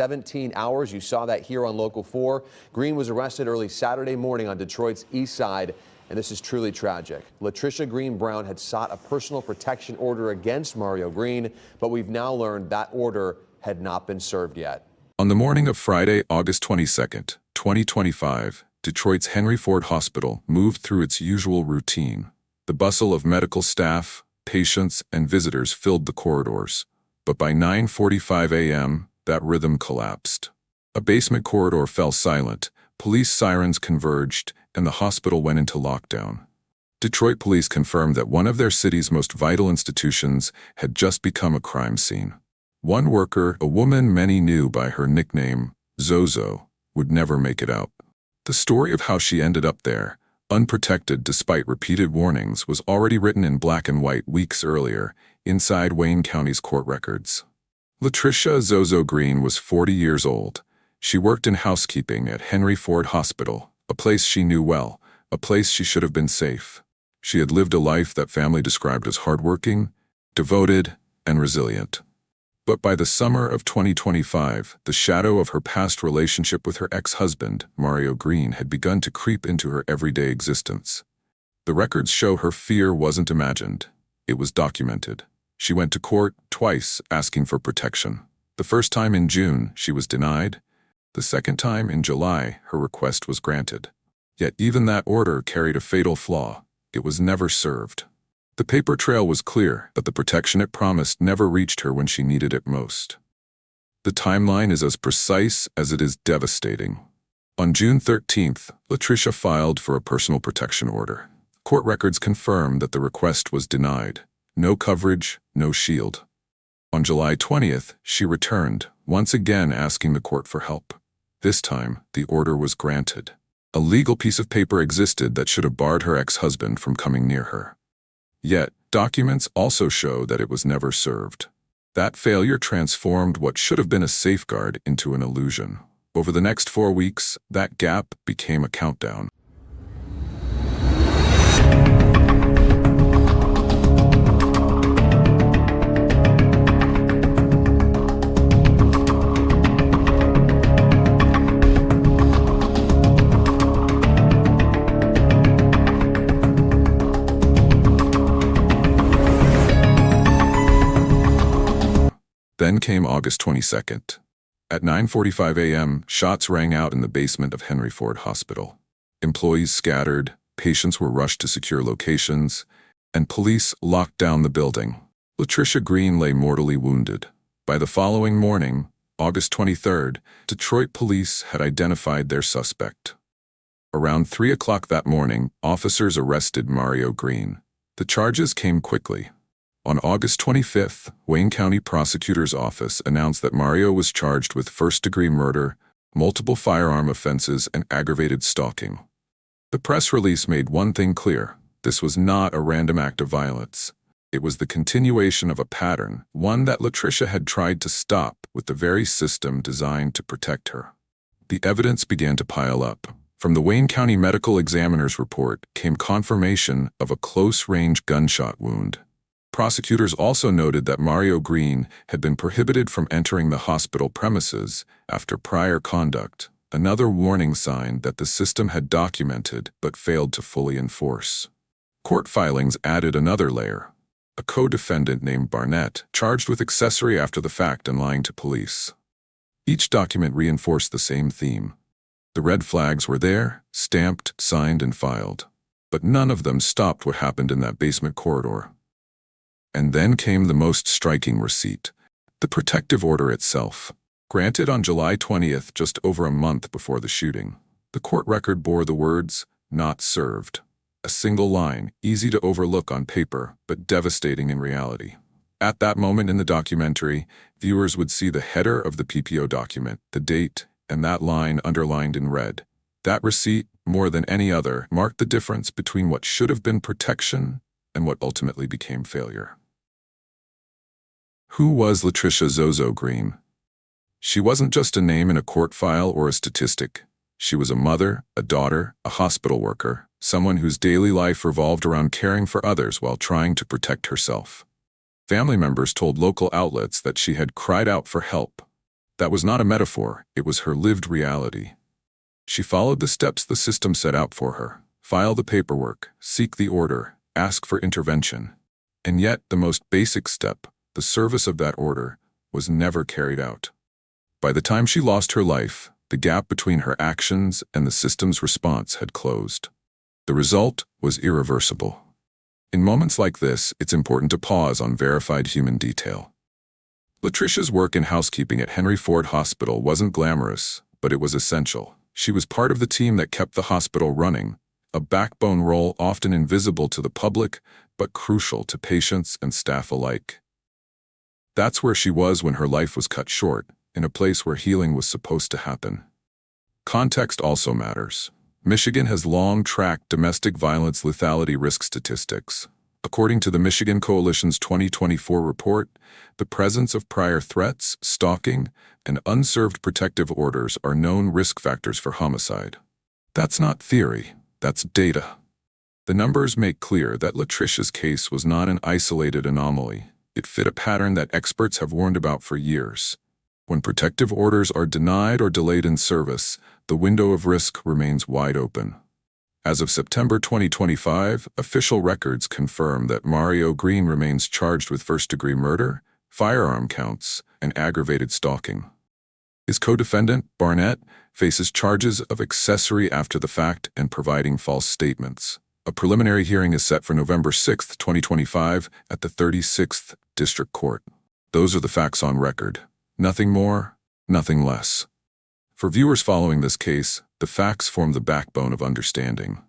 17 hours. You saw that here on Local 4. Green was arrested early Saturday morning on Detroit's east side, and this is truly tragic. Latricia Green Brown had sought a personal protection order against Mario Green, but we've now learned that order had not been served yet. On the morning of Friday, August 22nd, 2025, Detroit's Henry Ford Hospital moved through its usual routine. The bustle of medical staff, patients, and visitors filled the corridors. But by 9:45 a.m., that rhythm collapsed. A basement corridor fell silent, police sirens converged, and the hospital went into lockdown. Detroit police confirmed that one of their city's most vital institutions had just become a crime scene. One worker, a woman many knew by her nickname, Zozo, would never make it out. The story of how she ended up there, unprotected despite repeated warnings, was already written in black and white weeks earlier, inside Wayne County's court records. Latricia Zozo Green was 40 years old. She worked in housekeeping at Henry Ford Hospital, a place she knew well, a place she should have been safe. She had lived a life that family described as hardworking, devoted, and resilient. But by the summer of 2025, the shadow of her past relationship with her ex-husband, Mario Green, had begun to creep into her everyday existence. The records show her fear wasn't imagined. It was documented. She went to court twice asking for protection. The first time in June, she was denied. The second time in July, her request was granted. Yet even that order carried a fatal flaw. It was never served. The paper trail was clear, but the protection it promised never reached her when she needed it most. The timeline is as precise as it is devastating. On June 13th, Latricia filed for a personal protection order. Court records confirm that the request was denied. No coverage, no shield. On July 20th, she returned, once again asking the court for help. This time, the order was granted. A legal piece of paper existed that should have barred her ex-husband from coming near her. Yet, documents also show that it was never served. That failure transformed what should have been a safeguard into an illusion. Over the next 4 weeks, that gap became a countdown. Then came August 22nd. At 9:45 a.m., shots rang out in the basement of Henry Ford Hospital. Employees scattered, patients were rushed to secure locations, and police locked down the building. Latricia Green lay mortally wounded. By the following morning, August 23rd, Detroit police had identified their suspect. Around 3 o'clock that morning, officers arrested Mario Green. The charges came quickly. On August 25th, Wayne County Prosecutor's Office announced that Mario was charged with first-degree murder, multiple firearm offenses, and aggravated stalking. The press release made one thing clear: this was not a random act of violence. It was the continuation of a pattern, one that Latricia had tried to stop with the very system designed to protect her. The evidence began to pile up. From the Wayne County Medical Examiner's report came confirmation of a close-range gunshot wound. Prosecutors also noted that Mario Green had been prohibited from entering the hospital premises after prior conduct, another warning sign that the system had documented but failed to fully enforce. Court filings added another layer: a co-defendant named Barnett, charged with accessory after the fact and lying to police. Each document reinforced the same theme. The red flags were there, stamped, signed, and filed. But none of them stopped what happened in that basement corridor. And then came the most striking receipt: the protective order itself. Granted on July 20th, just over a month before the shooting, the court record bore the words, "Not served." A single line, easy to overlook on paper, but devastating in reality. At that moment in the documentary, viewers would see the header of the PPO document, the date, and that line underlined in red. That receipt, more than any other, marked the difference between what should have been protection and what ultimately became failure. Who was Latricia Zozo Green? She wasn't just a name in a court file or a statistic. She was a mother, a daughter, a hospital worker, someone whose daily life revolved around caring for others while trying to protect herself. Family members told local outlets that she had cried out for help. That was not a metaphor, it was her lived reality. She followed the steps the system set out for her. File the paperwork, seek the order, ask for intervention. And yet, the most basic step, the service of that order, was never carried out. By the time she lost her life, the gap between her actions and the system's response had closed. The result was irreversible. In moments like this, it's important to pause on verified human detail. Latricia's work in housekeeping at Henry Ford Hospital wasn't glamorous, but it was essential. She was part of the team that kept the hospital running, a backbone role often invisible to the public, but crucial to patients and staff alike. That's where she was when her life was cut short, in a place where healing was supposed to happen. Context also matters. Michigan has long tracked domestic violence lethality risk statistics. According to the Michigan Coalition's 2024 report, the presence of prior threats, stalking, and unserved protective orders are known risk factors for homicide. That's not theory, that's data. The numbers make clear that Latricia's case was not an isolated anomaly. It fit a pattern that experts have warned about for years. When protective orders are denied or delayed in service, the window of risk remains wide open. As of September 2025, official records confirm that Mario Green remains charged with first-degree murder, firearm counts, and aggravated stalking. His co-defendant, Barnett, faces charges of accessory after the fact and providing false statements. A preliminary hearing is set for November 6, 2025, at the 36th District Court. Those are the facts on record. Nothing more, nothing less. For viewers following this case, the facts form the backbone of understanding.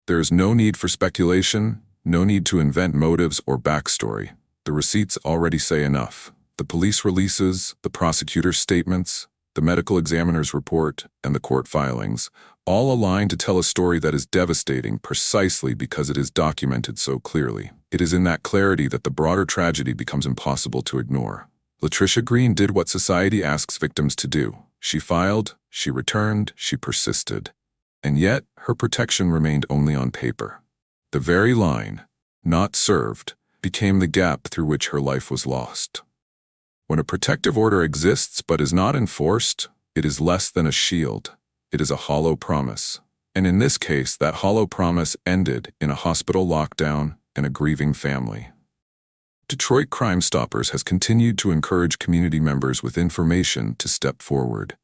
There is no need for speculation, no need to invent motives or backstory. The receipts already say enough. The police releases, the prosecutor's statements, the medical examiner's report, and the court filings, all align to tell a story that is devastating precisely because it is documented so clearly. It is in that clarity that the broader tragedy becomes impossible to ignore. Latricia Green did what society asks victims to do. She filed, she returned, she persisted. And yet, her protection remained only on paper. The very line, "not served," became the gap through which her life was lost. When a protective order exists but is not enforced, it is less than a shield. It is a hollow promise. And in this case, that hollow promise ended in a hospital lockdown and a grieving family. Detroit Crime Stoppers has continued to encourage community members with information to step forward.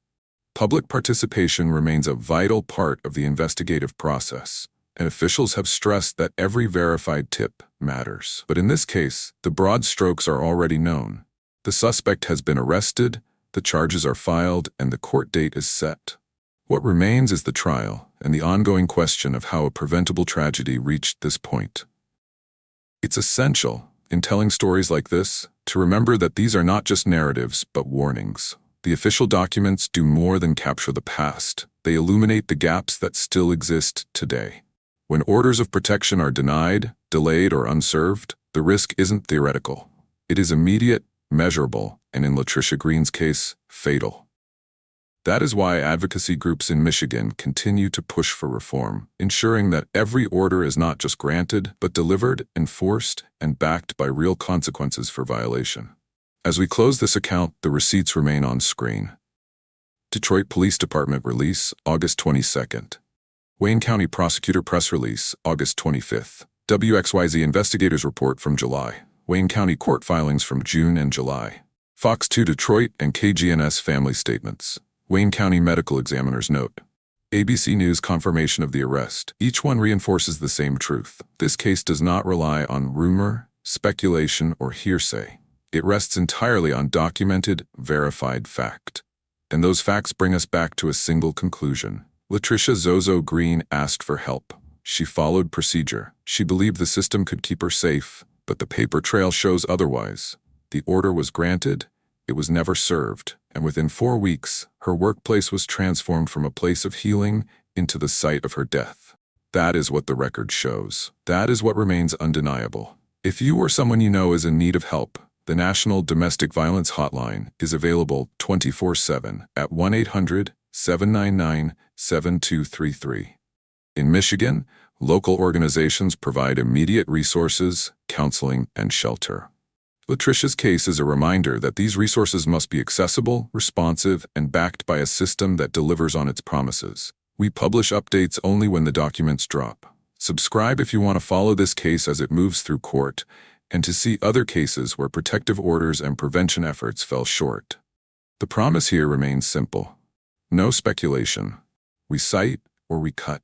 Public participation remains a vital part of the investigative process, and officials have stressed that every verified tip matters. But in this case, the broad strokes are already known. The suspect has been arrested, the charges are filed, and the court date is set. What remains is the trial and the ongoing question of how a preventable tragedy reached this point. It's essential, in telling stories like this, to remember that these are not just narratives, but warnings. The official documents do more than capture the past. They illuminate the gaps that still exist today. When orders of protection are denied, delayed, or unserved, the risk isn't theoretical. It is immediate, measurable, and in Latricia Green's case, fatal. That is why advocacy groups in Michigan continue to push for reform, ensuring that every order is not just granted, but delivered, enforced, and backed by real consequences for violation. As we close this account, the receipts remain on screen. Detroit Police Department release, August 22nd. Wayne County Prosecutor press release, August 25th. WXYZ Investigators Report from July. Wayne County Court filings from June and July. Fox 2 Detroit and KGNS family statements. Wayne County Medical Examiner's note. ABC News confirmation of the arrest. Each one reinforces the same truth. This case does not rely on rumor, speculation, or hearsay. It rests entirely on documented, verified fact. And those facts bring us back to a single conclusion. Latricia Zozo Green asked for help. She followed procedure. She believed the system could keep her safe, but the paper trail shows otherwise. The order was granted, it was never served, and within 4 weeks, her workplace was transformed from a place of healing into the site of her death. That is what the record shows. That is what remains undeniable. If you or someone you know is in need of help, the National Domestic Violence Hotline is available 24/7 at 1-800-799-7233. In Michigan, local organizations provide immediate resources, counseling, and shelter. Latricia's case is a reminder that these resources must be accessible, responsive, and backed by a system that delivers on its promises. We publish updates only when the documents drop. Subscribe if you want to follow this case as it moves through court, and to see other cases where protective orders and prevention efforts fell short. The promise here remains simple. No speculation. We cite or we cut.